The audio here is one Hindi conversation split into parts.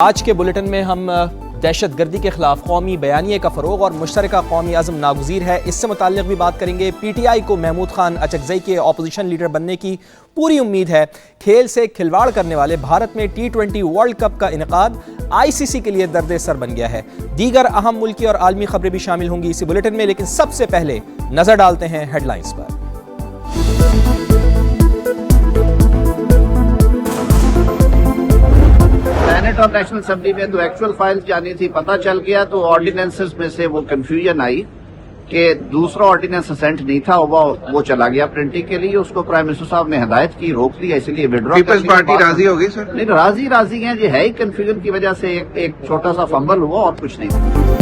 आज के बुलेटिन में हम दहशत गर्दी के खिलाफ कौमी बयानिए का फ़रोग और मुश्तरका कौमी अज़्म नागुज़ीर है, इससे मुताल्लिक़ भी बात करेंगे। PTI को महमूद खान अचकज़ई के अपोजिशन लीडर बनने की पूरी उम्मीद है। खेल से खिलवाड़ करने वाले भारत में T20 वर्ल्ड कप का इनेकाद ICC के लिए दर्द सर बन गया है। दीगर अहम मुल्की और आलमी खबरें भी शामिल होंगी इसी बुलेटिन में, लेकिन सबसे पहले नज़र डालते हैं हेडलाइंस पर। सेनेट और नेशनल असेंबली में तो एक्चुअल फाइल्स जानी थी, पता चल गया तो ऑर्डिनेंसेस में से वो कंफ्यूजन आई कि दूसरा ऑर्डिनेंस असेंट नहीं था, वो चला गया प्रिंटिंग के लिए। उसको प्राइम मिनिस्टर साहब ने हिदायत की, रोक लिया, इसलिए विड्रॉ। पीपल्स पार्टी राजी हो गई सर? नहीं, राजी हैं, ये है ही कंफ्यूजन की वजह से एक छोटा सा फंबल हुआ और कुछ नहीं।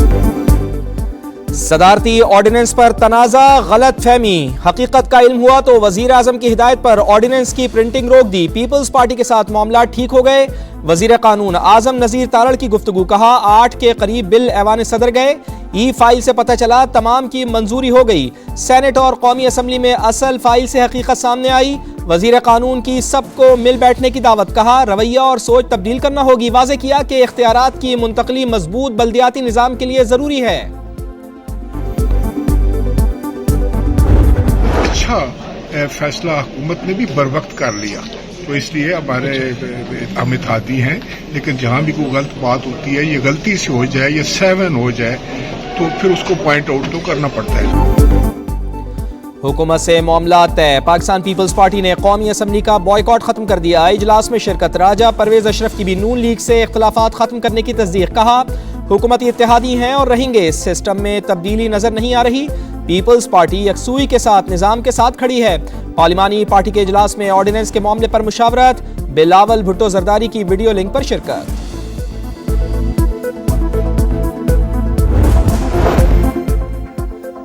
सदारती ऑर्डिनेंस पर तनाजा, गलत फहमी, हकीकत का इल्म हुआ तो वजीर आजम की हिदायत पर ऑर्डिनेंस की प्रिंटिंग रोक दी। पीपल्स पार्टी के साथ मामला ठीक हो गए। वजीर कानून आजम नजीर तारड़ की गुफ्तगू, कहा 8 के करीब बिल ऐवान सदर गए, ई फाइल से पता चला तमाम की मंजूरी हो गई। सेनेट और कौमी असम्बली में असल फाइल से हकीकत सामने आई। वजीर कानून की सबको मिल बैठने की दावत, कहा रवैया और सोच तब्दील करना होगी। वाज़े किया कि इख्तियारात की मुंतकली मजबूत बल्दियाती निज़ाम के लिए जरूरी है। अच्छा फैसला हुकूमत ने भी बर वक्त कर लिया, तो इसलिए हमारे हम इत्तेहादी हैं, लेकिन जहां भी कोई गलत बात होती है, ये गलती से हो जाए या 7 हो जाए, तो फिर उसको पॉइंट आउट तो करना पड़ता है। हुकूमत से मामला तय, पाकिस्तान पीपल्स पार्टी ने कौमी असम्बली का बॉयकॉट खत्म कर दिया। इजलास में शिरकत, राजा परवेज अशरफ की भी नून लीग से इख्तलाफात खत्म करने की तस्दीक, कहा हुकूमती इत्तेहादी हैं और रहेंगे, सिस्टम में तब्दीली नजर नहीं आ रही। पीपल्स पार्टी यकसुई के साथ निजाम के साथ खड़ी है। पार्लिमानी पार्टी के इजलास में ऑर्डिनेंस के मामले पर मुशावरत, बिलावल भुट्टो जरदारी की वीडियो लिंक पर शिरकत।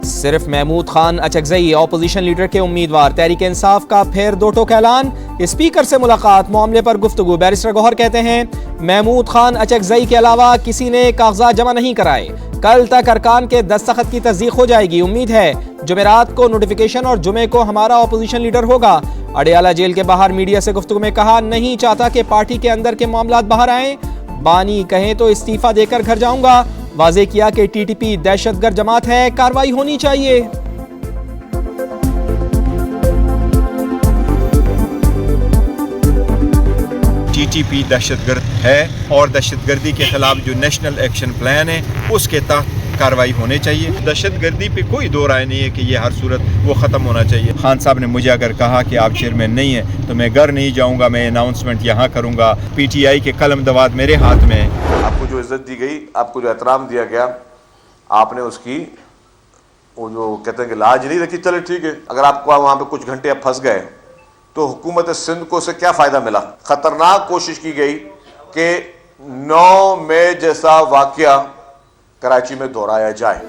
सिर्फ महमूद खान अचकज़ई अपोजिशन लीडर के उम्मीदवार, तहरीक इंसाफ का फिर 2 टोक ऐलान। स्पीकर से मुलाकात, मामले पर गुफ्तगू। बैरिस्टर गौहर कहते हैं महमूद खान अचकज़ई के अलावा किसी ने कागजात जमा नहीं कराए, कल तक अरकान के दस्तखत की तस्दीक हो जाएगी। उम्मीद है जुमेरात को नोटिफिकेशन और जुमे को हमारा अपोजिशन लीडर होगा। अडियाला जेल के बाहर मीडिया से गुफ्तगू में कहा नहीं चाहता कि पार्टी के अंदर के मामलात बाहर आए, बानी कहें तो इस्तीफा देकर घर जाऊंगा। वाजे किया कि TTP दहशतगर्द जमात है, कार्रवाई होनी चाहिए। TTP दहशतगर्द है और दहशतगर्दी के खिलाफ जो नेशनल एक्शन प्लान है उसके तहत कार्रवाई होनी चाहिए। दहशतगर्दी पे कोई दो राय नहीं है कि ये हर सूरत वो ख़त्म होना चाहिए। खान साहब ने मुझे अगर कहा कि आप चेयरमैन नहीं है तो मैं घर नहीं जाऊंगा, मैं अनाउंसमेंट यहाँ करूँगा। PTI के कलम दवात मेरे हाथ में है। आपको जो इज्जत दी गई, आपको जो एहतराम दिया गया, आपने उसकी वो जो कहते हैं कि लाज नहीं रखी। चले ठीक है, अगर आपको वहाँ पे कुछ घंटे आप फंस गए तो हुकूमत सिंध को से क्या फ़ायदा मिला? ख़तरनाक कोशिश की गई कि 9 मई जैसा वाक़या कराची में दोहराया जाए।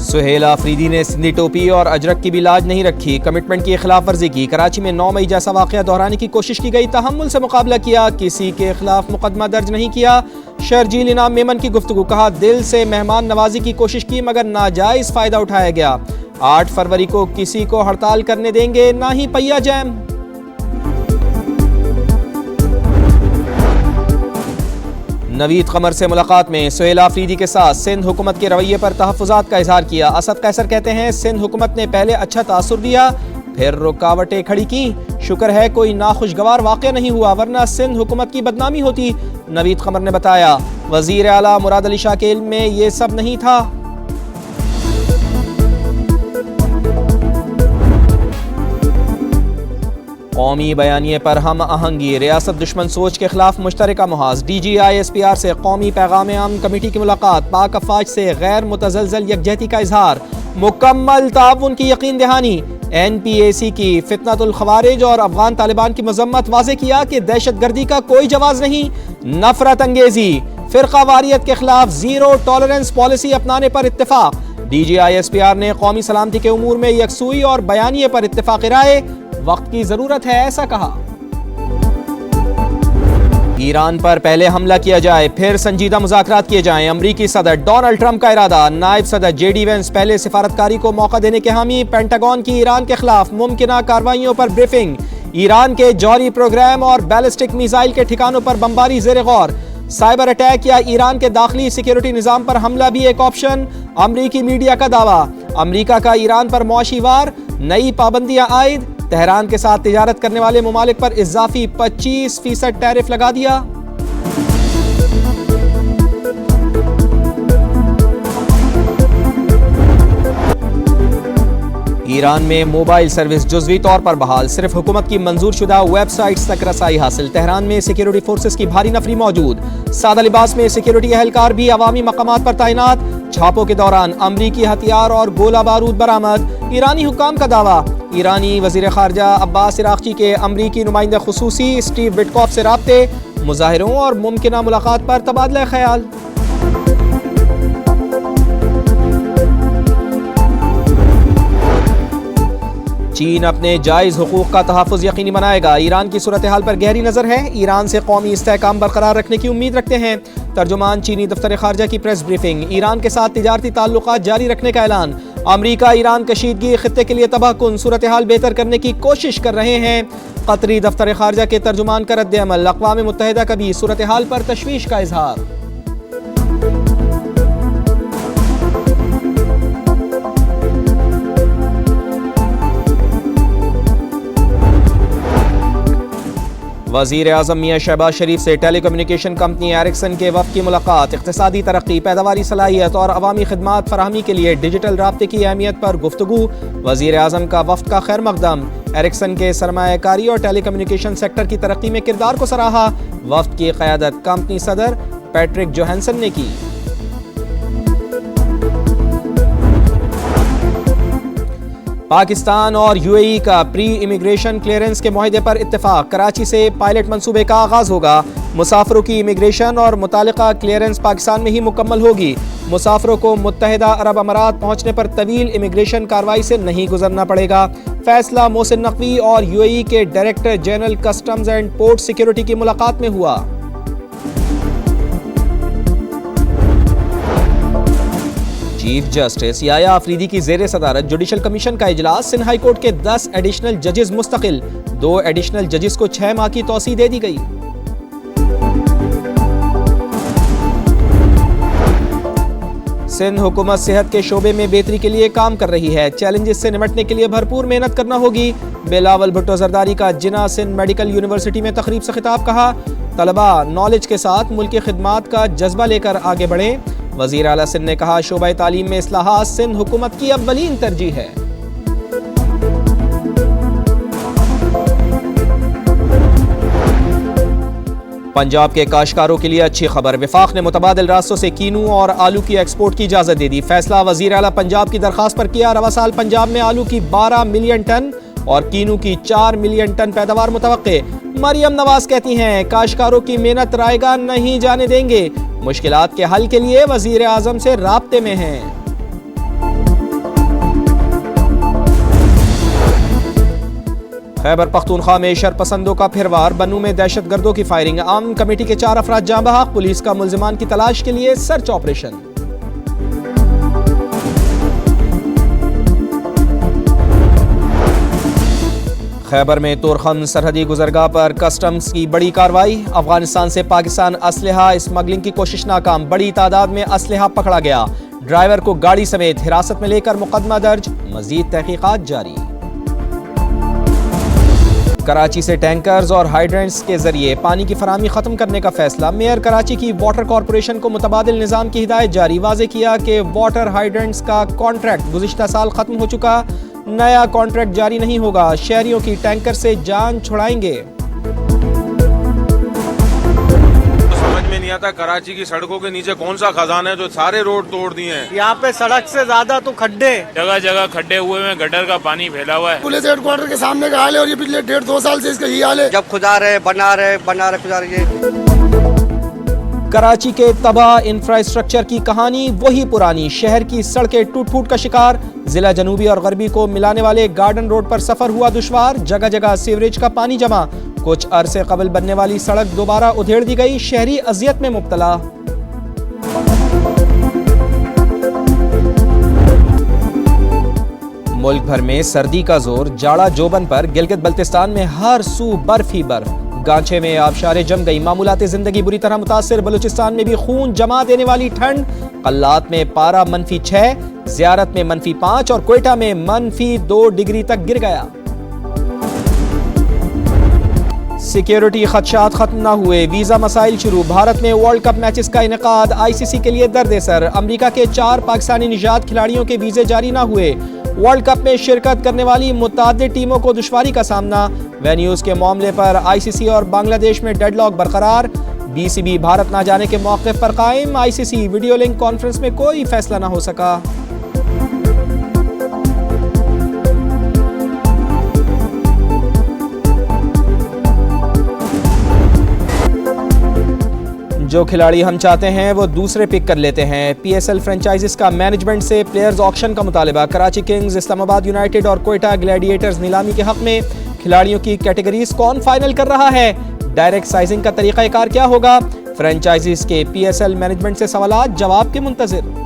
सुहेल आफरीदी ने सिंधी टोपी और अजरक की भी लाज नहीं रखी, कमिटमेंट की खिलाफ वर्जी की। कराची में 9 मई जैसा वाक़या दोहराने की कोशिश की गई, तहम्मुल से मुकाबला किया, किसी के खिलाफ मुकदमा दर्ज नहीं किया। शर्जील इनाम मेमन की गुफ्तगू, कहा दिल से मेहमान नवाजी की कोशिश की मगर नाजायज फायदा उठाया गया। 8 फरवरी को किसी को हड़ताल करने देंगे ना ही पहिया जैम। नवीद कमर से मुलाकात में सुहेल आफरीदी के साथ सिंध हुकूमत के रवैये पर तहफ़्फ़ुज़ात का इजहार किया। असद कैसर कहते हैं सिंध हुकूमत ने पहले अच्छा तासुर दिया, फिर रुकावटें खड़ी की। शुक्र है कोई नाखुशगवार वाक़या नहीं हुआ, वरना सिंध हुकूमत की बदनामी होती। नवीद कमर ने बताया वज़ीर आला मुराद अली शाह के इल्म में ये सब नहीं था। कौमी बयानिए पर हम आहंगी, रियासत दुश्मन सोच के खिलाफ मुश्तरका मुहाज। DGI-SPR से कौमी पैगाम आम कमेटी की मुलाकात, पाक अफवाज से गैर मुतज़लज़ल यकजहती का इजहार, मुकम्मल ताउन की यकीन दहानी। NPAC की फितनतुल खवारिज और अफगान तालिबान की मजम्मत, वाज़े किया कि दहशत गर्दी का कोई जवाज नहीं। नफरत अंगेजी, फिरका वारियत के खिलाफ जीरो टॉलरेंस पॉलिसी अपनाने पर इत्तेफाक। DGI-SPR ने कौमी सलामती के उमूर में यकसुई और बयानिए पर इत्तेफाक राय, वक्त की जरूरत है ऐसा कहा। ईरान पर पहले हमला किया जाए फिर संजीदा मुज़ाकरात किए जाएं, अमरीकी सदर डोनाल्ड ट्रंप का इरादा। नायब सदर JD वेंस पहले सिफारतकारी को मौका देने के हामी। पेंटागन की ईरान के खिलाफ मुमकिना कार्रवाइयों पर ब्रीफिंग। ईरान के जौहरी प्रोग्राम और बैलिस्टिक मिसाइल के ठिकानों पर बमबारी ज़ेर गौर। साइबर अटैक या ईरान के दाखिली सिक्योरिटी निज़ाम पर हमला भी एक ऑप्शन। अमरीकी मीडिया का दावा, अमरीका का ईरान पर मुआशी वार, नई पाबंदियां आयद। तेहरान के साथ तिजारत करने वाले मुमालिक पर इजाफी 25% टैरिफ लगा दिया। ईरान में मोबाइल सर्विस जुज़वी तौर पर बहाल, सिर्फ हुकूमत की मंजूर शुदा वेबसाइट्स तक रसाई हासिल। तेहरान में सिक्योरिटी फोर्सेस की भारी नफरी मौजूद। सादा लिबास में सिक्योरिटी एहलकार भी अवामी मकामात पर तैनात। छापों के दौरान अमरीकी हथियार और गोला बारूद बरामद। ईरानी हुक्काम का दावा, ईरानी वजीर खारजा अब्बास इराक़ची के अमरीकी नुमाइंदा खुसूसी स्टीव विटकॉफ से राब्ते, मुजाहिरों और मुमकिना मुलाकात पर तबादला ख्याल। चीन अपने जायज़ हुकूक का तहफ़्फ़ुज़ यकीनी बनाएगा। ईरान की सूरत हाल पर गहरी नज़र है, ईरान से कौमी इस्तेहकाम बरकरार रखने की उम्मीद रखते हैं। तर्जुमान चीनी दफ्तर खारजा की प्रेस ब्रीफिंग। ईरान के साथ तिजारती ताल्लुकात जारी रखने का ऐलान। अमरीका ईरान कशीदगी खित्ते के लिए तबाहकुन, सूरत हाल बेहतर करने की कोशिश कर रहे हैं। कतरी दफ्तर खारजा के तर्जुमान का रद्द अमल। अक़वाम मुत्तहिदा का भी सूरत हाल पर तशवीश का इजहार। वज़ीर आज़म मियां शहबाज शरीफ से टेलीकम्युनिकेशन कंपनी एरिक्सन के वफ़द की मुलाकात। इक़्तिसादी तरक्की, पैदावारी सलाहियत और अवामी खिदमात फराहमी के लिए डिजिटल राब्ते की अहमियत पर गुफ्तगू। वज़ीर आज़म का वफ़द का खैर मक़दम। एरिक्सन के सरमायाकारी और टेलीकम्युनिकेशन सेक्टर की तरक्की में किरदार को सराहा। वफ़द की क़यादत कंपनी सदर पैट्रिक जोहानसन ने की। पाकिस्तान और यूएई का प्री इमिग्रेशन क्लियरेंस के मुआहदे पर इत्तेफाक। कराची से पायलट मंसूबे का आगाज होगा। मुसाफिरों की इमिग्रेशन और मुतालिका क्लियरेंस पाकिस्तान में ही मुकम्मल होगी। मुसाफिरों को मुत्तहिदा अरब अमारात पहुंचने पर तवील इमिग्रेशन कार्रवाई से नहीं गुजरना पड़ेगा। फैसला मोहसिन नकवी और यूएई के director general customs and port security की मुलाकात में हुआ। चीफ जस्टिस याया अफरीदी की ज़ेर सदारत जुडिशल कमीशन का इजलास। सिंध हाई कोर्ट के 10 एडिशनल जजेस मुस्तकिल, 2 एडिशनल जजेस को 6 माह की तौसी दे दी गई। सिंध हुकूमत सेहत के शोबे में बेहतरी के लिए काम कर रही है। चैलेंजेस से निपटने के लिए भरपूर मेहनत करना होगी। बिलावल भुट्टो जरदारी का जिना सिंध मेडिकल यूनिवर्सिटी में तकरीब से खिताब। कहा, तलबा नॉलेज के साथ मुल्क की खिदमात का जज्बा लेकर आगे बढ़े। वज़ीर आला सिंध ने कहा, शोबा तालीम में इस्लाहात सिंध हुकूमत की अव्वलीन तरजीह है। पंजाब के काश्तकारों के लिए अच्छी खबर। विफाक ने मुतबादिल रास्तों से कीनू और आलू की एक्सपोर्ट की इजाज़त दे दी। फैसला वज़ीर आला पंजाब की दरख्वास्त पर किया। रवा साल पंजाब में आलू की 12 मिलियन टन और कीनू की 4 मिलियन टन पैदावार मुतवक्के। मरियम नवाज कहती हैं, काश्तकारों की मेहनत रायगा नहीं जाने देंगे। मुश्किलात के हल के लिए वज़ीर आज़म से राब्ते में हैं। खैबर पख्तूनख्वा में शरपसंदों का फिर वार। बन्नू में दहशतगर्दों की फायरिंग। आम कमेटी के 4 अफराद जाँ बहक। पुलिस का मुल्जिमान की तलाश के लिए सर्च ऑपरेशन। खैबर में तोरखम सरहदी गुजरगाह पर कस्टम्स की बड़ी कार्रवाई। अफगानिस्तान से पाकिस्तान असलहा स्मगलिंग की कोशिश नाकाम। बड़ी तादाद में असलहा पकड़ा गया। ड्राइवर को गाड़ी समेत हिरासत में लेकर मुकदमा दर्ज। मजीद तहकीकात जारी। कराची से टैंकर्स और हाइड्रेंट्स के जरिए पानी की फराहमी खत्म करने का फैसला। मेयर कराची की वाटर कॉरपोरेशन को मुतबादिल निज़ाम की हिदायत जारी। वाज़े किया कि वाटर हाइड्रेंट्स का कॉन्ट्रैक्ट गुज़िश्ता साल खत्म हो चुका, नया कॉन्ट्रैक्ट जारी नहीं होगा। शहरियों की टैंकर से जान छुड़ाएंगे। समझ में नहीं आता कराची की सड़कों के नीचे कौन सा खजाना है जो सारे रोड तोड़ दिए हैं। यहाँ पे सड़क से ज्यादा तो खड्डे, जगह जगह खड्डे हुए हैं, गटर का पानी फैला हुआ है। पुलिस हेडक्वार्टर के सामने का हाल है और ये पिछले 1.5-2 साल से इसका यही हाल है। जब खुदा रहे बना रहे खुदा रहे। कराची के तबाह इंफ्रास्ट्रक्चर की कहानी वही पुरानी। शहर की सड़कें टूट फूट का शिकार। जिला जनूबी और गरबी को मिलाने वाले गार्डन रोड पर सफर हुआ दुश्वार। जगह जगह सीवरेज का पानी जमा। कुछ अरसे कबल बनने वाली सड़क दोबारा उधेड़ दी गई। शहरी अजियत में मुब्तला। मुल्क भर में सर्दी का जोर, जाड़ा जोबन पर। गिलगित बल्तिस्तान में हर सू बर्फ ही बर्फ। गांचे में आबशारें जम गई, मामूलाती जिंदगी बुरी तरह मुतासिर। बलूचिस्तान में भी खून जमा देने वाली ठंड। कल्लात में पारा -6, ज़ियारत में -5 और क्वेटा में -2 डिग्री तक गिर गया। सिक्योरिटी खदशात खत्म न हुए, वीजा मसाइल शुरू। भारत में वर्ल्ड कप मैचेस का इनेकाद ICC के लिए दर्द-ए-सर। अमरीका के 4 पाकिस्तानी निजात खिलाड़ियों के वीजे जारी न हुए। वर्ल्ड कप में शिरकत करने वाली मुतादिद टीमों को दुश्वारी का सामना। वेन्यूज के मामले पर ICC और बांग्लादेश में डेडलॉक बरकरार। BCB भारत न जाने के मौक़िफ़ पर कायम। ICC वीडियो लिंक कॉन्फ्रेंस में कोई फैसला न हो सका। जो खिलाड़ी हम चाहते हैं वो दूसरे पिक कर लेते हैं। PSL फ्रेंचाइजीज का मैनेजमेंट से प्लेयर्स ऑक्शन का मुतालिबा। कराची किंग्स, इस्लामाबाद यूनाइटेड और क्वेटा ग्लैडिएटर्स नीलामी के हक में। खिलाड़ियों की कैटेगरीज कौन फाइनल कर रहा है? डायरेक्ट साइजिंग का तरीक़ाकार क्या होगा? फ्रेंचाइजीज के PSL मैनेजमेंट से सवालात जवाब के मुंतज़िर।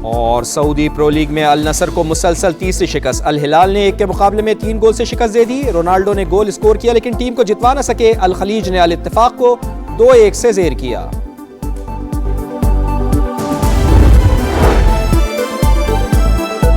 और सऊदी प्रो लीग में अल नसर को मुसलसल तीसरी शिकस्त। अल हिलाल ने 1 के मुकाबले में 3 गोल से शिकस्त दे दी। रोनाल्डो ने गोल स्कोर किया लेकिन टीम को जितवा न सके। अल खलीज ने अल इत्तिफाक को 2-1 से ज़ेर किया।